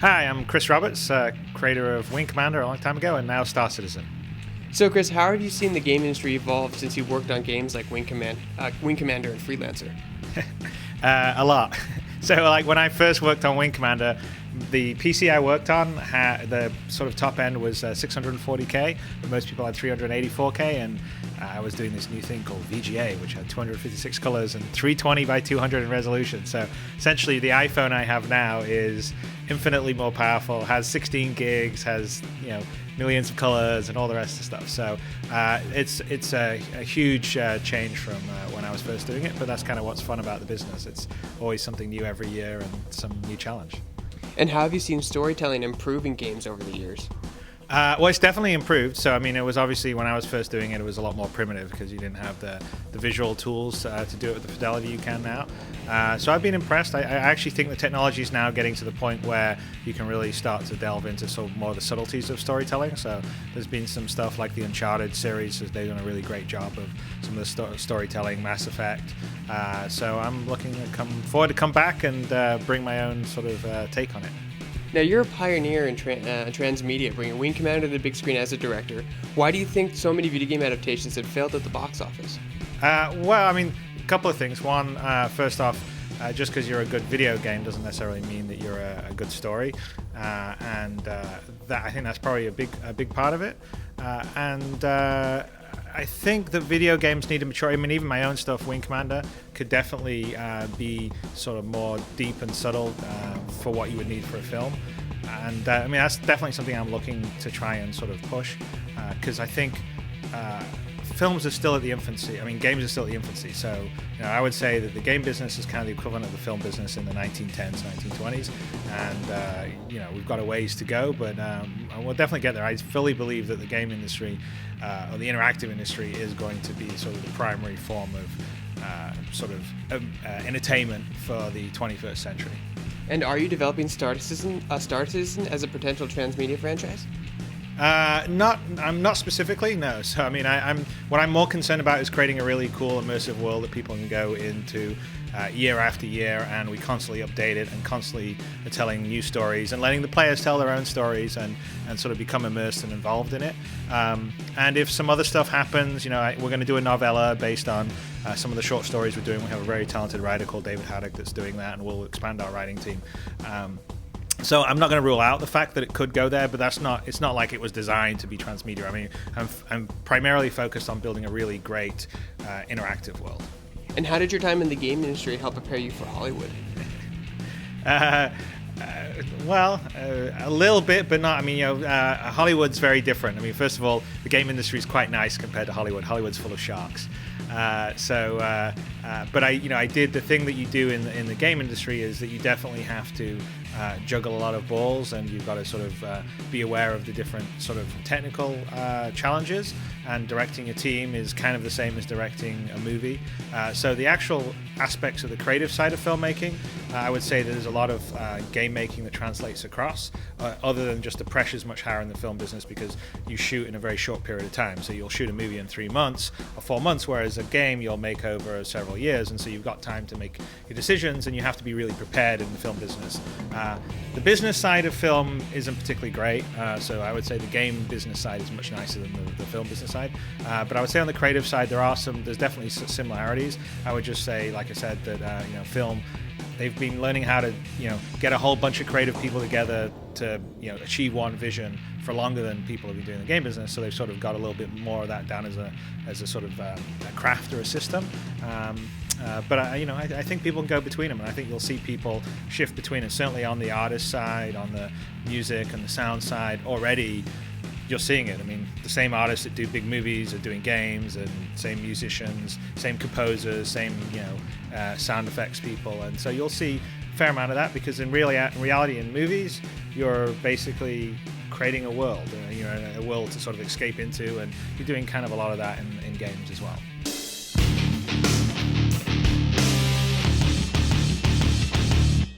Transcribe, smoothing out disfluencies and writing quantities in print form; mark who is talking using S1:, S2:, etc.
S1: Hi, I'm Chris Roberts, creator of Wing Commander a long time ago and now Star Citizen.
S2: So, Chris, how have you seen the game industry evolve since you worked on games like Wing Commander and Freelancer?
S1: A lot. So, like when I first worked on Wing Commander, the PC I worked on had the sort of top end was 640k, but most people had 384k, and I was doing this new thing called VGA, which had 256 colors and 320 by 200 in resolution. So essentially, the iPhone I have now is infinitely more powerful, has 16 gigs, has millions of colors and all the rest of the stuff. So it's a huge change from when I was first doing it, but that's kind of what's fun about the business. It's always something new every year and some new challenge.
S2: And how have you seen storytelling improve in games over the years?
S1: Well, it's definitely improved. So, I mean, it was obviously when I was first doing it, it was a lot more primitive because you didn't have the visual tools to do it with the fidelity you can now. So I've been impressed. I actually think the technology is now getting to the point where you can really start to delve into sort of more of the subtleties of storytelling. So there's been some stuff like the Uncharted series. They've done a really great job of some of the storytelling, Mass Effect. So I'm looking to come back and bring my own sort of take on it.
S2: Now, you're a pioneer in Transmedia, bringing Wing Commander to the big screen as a director. Why do you think so many video game adaptations have failed at the box office?
S1: Well, I mean, a couple of things. One, first off, just because you're a good video game doesn't necessarily mean that you're a good story, and that I think that's probably a big part of it. I think that video games need to mature. I mean, even my own stuff, Wing Commander, could definitely be sort of more deep and subtle for what you would need for a film. And I mean, that's definitely something I'm looking to try and sort of push, because I think films are still at the infancy. I mean, games are still at the infancy. So, I would say that the game business is kind of the equivalent of the film business in the 1910s, 1920s. And, we've got a ways to go, but we'll definitely get there. I fully believe that the game industry or the interactive industry is going to be sort of the primary form of entertainment for the 21st century.
S2: And are you developing Star Citizen as a potential Transmedia franchise?
S1: I'm not specifically, no. So I mean, what I'm more concerned about is creating a really cool immersive world that people can go into year after year, and we constantly update it and constantly are telling new stories and letting the players tell their own stories and sort of become immersed and involved in it. And if some other stuff happens, we're going to do a novella based on some of the short stories we're doing. We have a very talented writer called David Haddock that's doing that, and we'll expand our writing team. So I'm not going to rule out the fact that it could go there, but it's not like it was designed to be transmedia. I mean, I'm primarily focused on building a really great interactive world.
S2: And how did your time in the game industry help prepare you for Hollywood?
S1: Well, a little bit, but not. I mean, Hollywood's very different. I mean, first of all, the game industry is quite nice compared to Hollywood. Hollywood's full of sharks. But I did the thing that you do in the game industry is that you definitely have to juggle a lot of balls, and you've got to sort of be aware of the different sort of technical challenges. And directing a team is kind of the same as directing a movie. So the actual aspects of the creative side of filmmaking, I would say that there's a lot of game making that translates across, other than just the pressure's much higher in the film business because you shoot in a very short period of time. So you'll shoot a movie in 3 months or 4 months, whereas a game you'll make over several years, and so you've got time to make your decisions, and you have to be really prepared in the film business. The business side of film isn't particularly great, so I would say the game business side is much nicer than the film business side. But I would say on the creative side, there's definitely similarities. I would just say, like I said, that film, they've been learning how to get a whole bunch of creative people together to achieve one vision for longer than people have been doing in the game business. So they've sort of got a little bit more of that down as a sort of a craft or a system. But I think people can go between them, and I think you'll see people shift between it. Certainly on the artist side, on the music and the sound side, already you're seeing it. I mean, the same artists that do big movies are doing games, and same musicians, same composers, same sound effects people, and so you'll see a fair amount of that because in reality, in movies, you're basically creating a world, a world to sort of escape into, and you're doing kind of a lot of that in games as well.